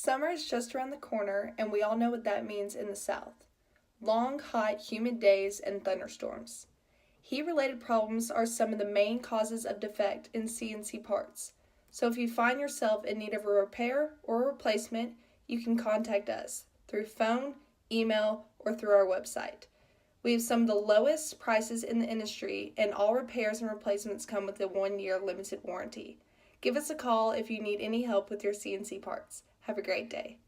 Summer is just around the corner, and we all know what that means in the South. Long, hot, humid days and thunderstorms. Heat-related problems are some of the main causes of defect in CNC parts. So if you find yourself in need of a repair or a replacement, you can contact us through phone, email, or through our website. We have some of the lowest prices in the industry, and all repairs and replacements come with a 1-year limited warranty. Give us a call if you need any help with your CNC parts. Have a great day.